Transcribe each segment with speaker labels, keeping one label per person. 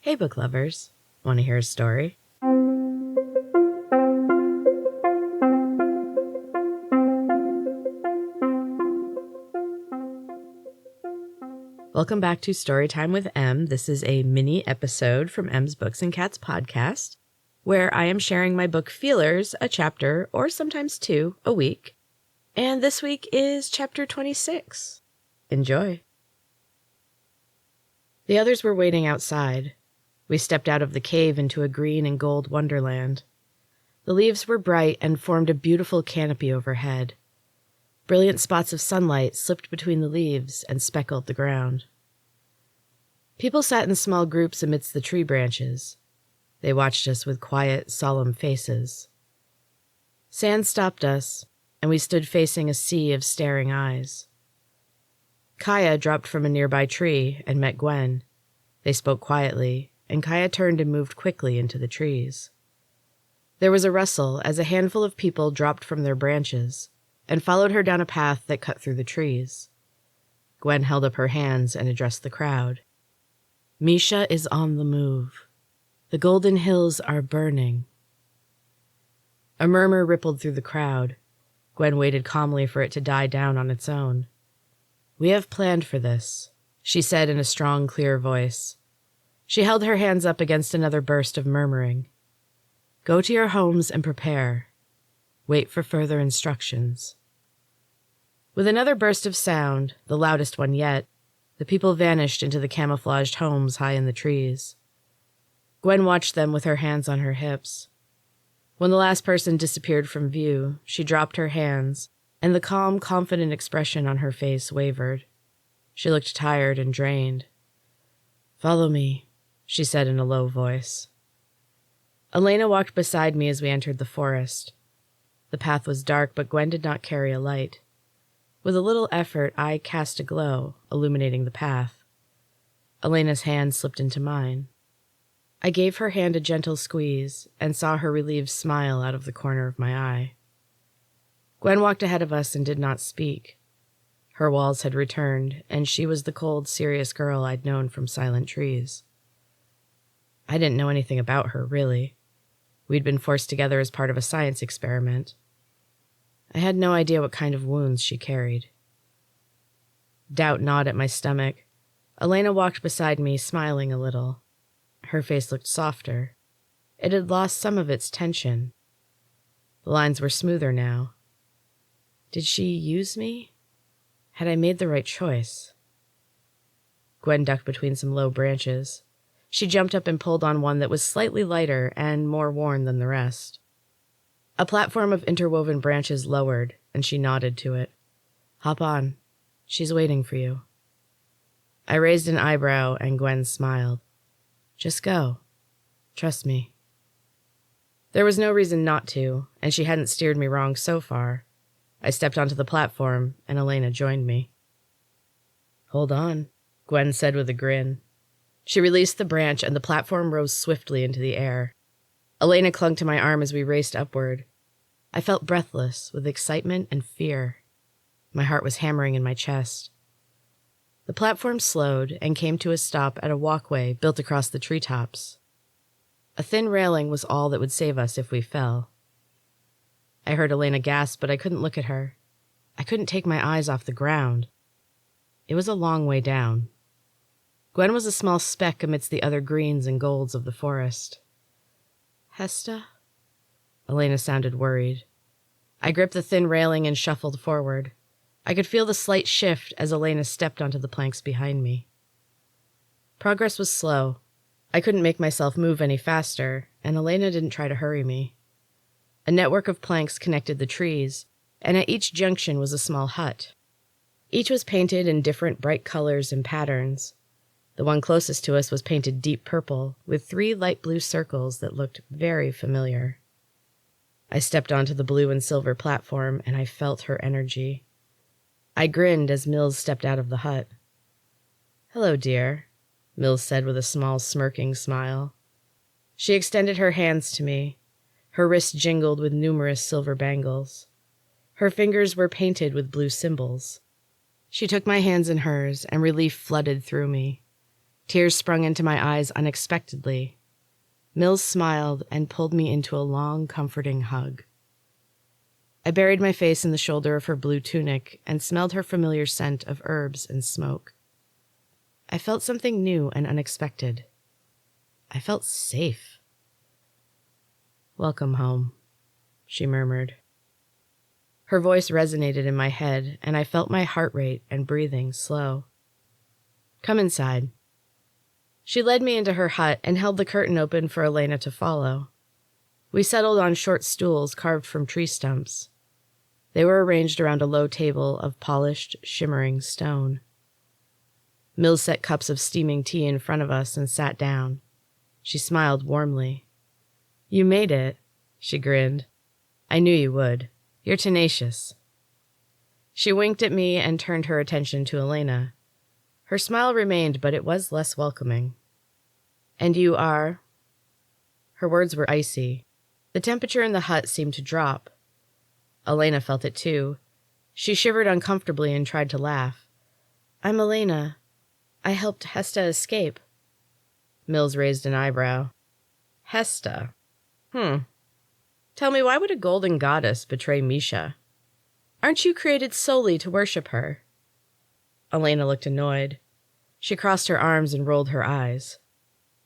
Speaker 1: Hey book lovers, want to hear a story? Welcome back to Storytime with Em. This is a mini episode from Em's Books and Cats podcast, where I am sharing my book feelers, a chapter, or sometimes two, a week. And this week is chapter 26. Enjoy. The others were waiting outside. We stepped out of the cave into a green and gold wonderland. The leaves were bright and formed a beautiful canopy overhead. Brilliant spots of sunlight slipped between the leaves and speckled the ground. People sat in small groups amidst the tree branches. They watched us with quiet, solemn faces. Sand stopped us, and we stood facing a sea of staring eyes. Kaya dropped from a nearby tree and met Gwen. They spoke quietly, and Kaya turned and moved quickly into the trees. There was a rustle as a handful of people dropped from their branches and followed her down a path that cut through the trees. Gwen held up her hands and addressed the crowd. Misha is on the move. The golden hills are burning. A murmur rippled through the crowd. Gwen waited calmly for it to die down on its own. We have planned for this, she said in a strong, clear voice. She held her hands up against another burst of murmuring. Go to your homes and prepare. Wait for further instructions. With another burst of sound, the loudest one yet, the people vanished into the camouflaged homes high in the trees. Gwen watched them with her hands on her hips. When the last person disappeared from view, she dropped her hands, and the calm, confident expression on her face wavered. She looked tired and drained. Follow me, she said in a low voice. Elena walked beside me as we entered the forest. The path was dark, but Gwen did not carry a light. With a little effort, I cast a glow, illuminating the path. Elena's hand slipped into mine. I gave her hand a gentle squeeze and saw her relieved smile out of the corner of my eye. Gwen walked ahead of us and did not speak. Her walls had returned, and she was the cold, serious girl I'd known from Silent Trees. I didn't know anything about her, really. We'd been forced together as part of a science experiment. I had no idea what kind of wounds she carried. Doubt gnawed at my stomach. Elena walked beside me, smiling a little. Her face looked softer. It had lost some of its tension. The lines were smoother now. Did she use me? Had I made the right choice? Gwen ducked between some low branches. She jumped up and pulled on one that was slightly lighter and more worn than the rest. A platform of interwoven branches lowered, and she nodded to it. Hop on. She's waiting for you. I raised an eyebrow, and Gwen smiled. Just go. Trust me. There was no reason not to, and she hadn't steered me wrong so far. I stepped onto the platform, and Elena joined me. Hold on, Gwen said with a grin. She released the branch, and the platform rose swiftly into the air. Elena clung to my arm as we raced upward. I felt breathless with excitement and fear. My heart was hammering in my chest. The platform slowed and came to a stop at a walkway built across the treetops. A thin railing was all that would save us if we fell. I heard Elena gasp, but I couldn't look at her. I couldn't take my eyes off the ground. It was a long way down. Gwen was a small speck amidst the other greens and golds of the forest. Hesta? Elena sounded worried. I gripped the thin railing and shuffled forward. I could feel the slight shift as Elena stepped onto the planks behind me. Progress was slow. I couldn't make myself move any faster, and Elena didn't try to hurry me. A network of planks connected the trees, and at each junction was a small hut. Each was painted in different bright colors and patterns. The one closest to us was painted deep purple, with 3 light blue circles that looked very familiar. I stepped onto the blue and silver platform, and I felt her energy. I grinned as Mills stepped out of the hut. Hello, dear, Mills said with a small, smirking smile. She extended her hands to me. Her wrists jingled with numerous silver bangles. Her fingers were painted with blue symbols. She took my hands in hers, and relief flooded through me. Tears sprung into my eyes unexpectedly. Mills smiled and pulled me into a long, comforting hug. I buried my face in the shoulder of her blue tunic and smelled her familiar scent of herbs and smoke. I felt something new and unexpected. I felt safe. "Welcome home," she murmured. Her voice resonated in my head, and I felt my heart rate and breathing slow. "Come inside." She led me into her hut and held the curtain open for Elena to follow. We settled on short stools carved from tree stumps. They were arranged around a low table of polished, shimmering stone. Mills set cups of steaming tea in front of us and sat down. She smiled warmly. "You made it," she grinned. "I knew you would. You're tenacious." She winked at me and turned her attention to Elena. Her smile remained, but it was less welcoming. "And you are?" Her words were icy. The temperature in the hut seemed to drop. Elena felt it too. She shivered uncomfortably and tried to laugh. "I'm Elena. I helped Hesta escape." Mills raised an eyebrow. "Hesta? Tell me, why would a golden goddess betray Misha? Aren't you created solely to worship her?" Elena looked annoyed. She crossed her arms and rolled her eyes.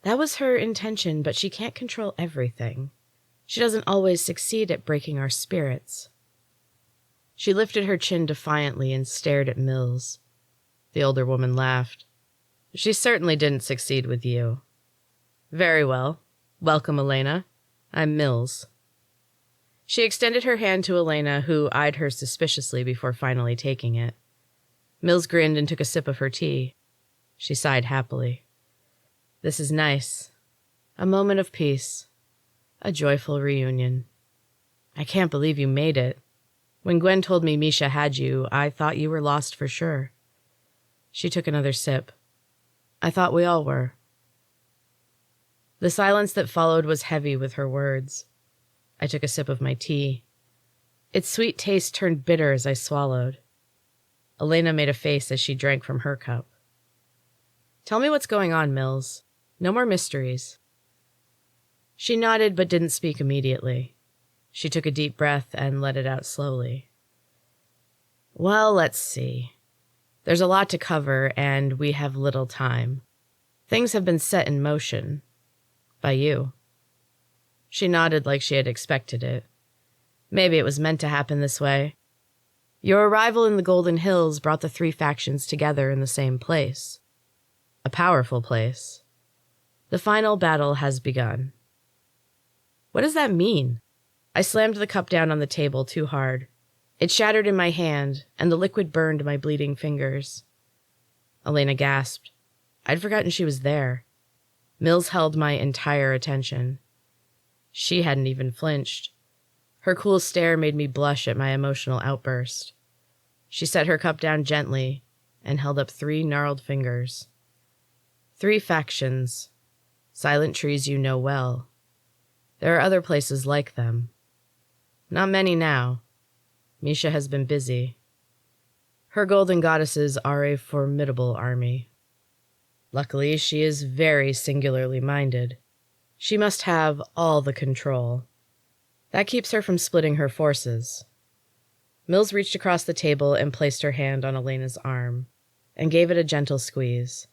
Speaker 1: "That was her intention, but she can't control everything. She doesn't always succeed at breaking our spirits." She lifted her chin defiantly and stared at Mills. The older woman laughed. "She certainly didn't succeed with you." "Very well. Welcome, Elena. I'm Mills." She extended her hand to Elena, who eyed her suspiciously before finally taking it. Mills grinned and took a sip of her tea. She sighed happily. "This is nice. A moment of peace. A joyful reunion. I can't believe you made it. When Gwen told me Misha had you, I thought you were lost for sure." She took another sip. "I thought we all were." The silence that followed was heavy with her words. I took a sip of my tea. Its sweet taste turned bitter as I swallowed. Elena made a face as she drank from her cup. "Tell me what's going on, Mills. No more mysteries." She nodded but didn't speak immediately. She took a deep breath and let it out slowly. "Well, let's see. There's a lot to cover, and we have little time. Things have been set in motion. By you." She nodded like she had expected it. Maybe it was meant to happen this way. Your arrival in the Golden Hills brought the three factions together in the same place. A powerful place. The final battle has begun. What does that mean? I slammed the cup down on the table too hard. It shattered in my hand, and the liquid burned my bleeding fingers. Elena gasped. I'd forgotten she was there. Mills held my entire attention. She hadn't even flinched. Her cool stare made me blush at my emotional outburst. She set her cup down gently and held up 3 gnarled fingers. 3 factions. Silent trees you know well. There are other places like them. Not many now. Misha has been busy. Her golden goddesses are a formidable army. Luckily, she is very singularly minded. She must have all the control. That keeps her from splitting her forces. Mills reached across the table and placed her hand on Elena's arm, and gave it a gentle squeeze.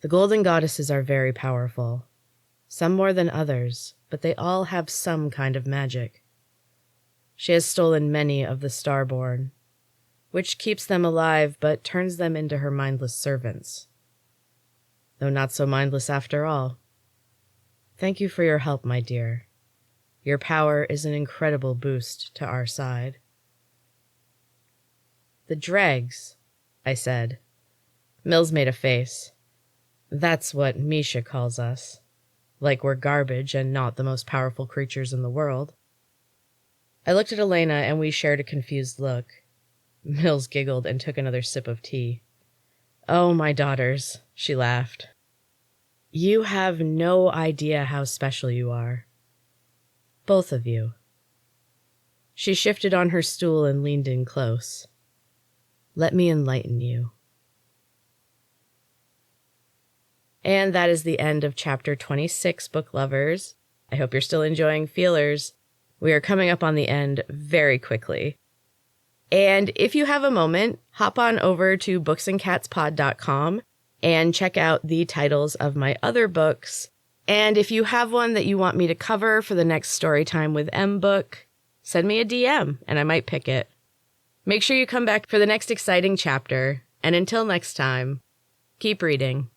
Speaker 1: The golden goddesses are very powerful. Some more than others, but they all have some kind of magic. She has stolen many of the starborn, which keeps them alive but turns them into her mindless servants. Though not so mindless after all. Thank you for your help, my dear. Your power is an incredible boost to our side. The dregs, I said. Mills made a face. That's what Misha calls us. Like we're garbage and not the most powerful creatures in the world. I looked at Elena and we shared a confused look. Mills giggled and took another sip of tea. Oh, my daughters, she laughed. You have no idea how special you are. Both of you. She shifted on her stool and leaned in close. Let me enlighten you. And that is the end of chapter 26, book lovers. I hope you're still enjoying Feelers. We are coming up on the end very quickly. And if you have a moment, hop on over to booksandcatspod.com and check out the titles of my other books. And if you have one that you want me to cover for the next Storytime with M book, send me a DM and I might pick it. Make sure you come back for the next exciting chapter. And until next time, keep reading.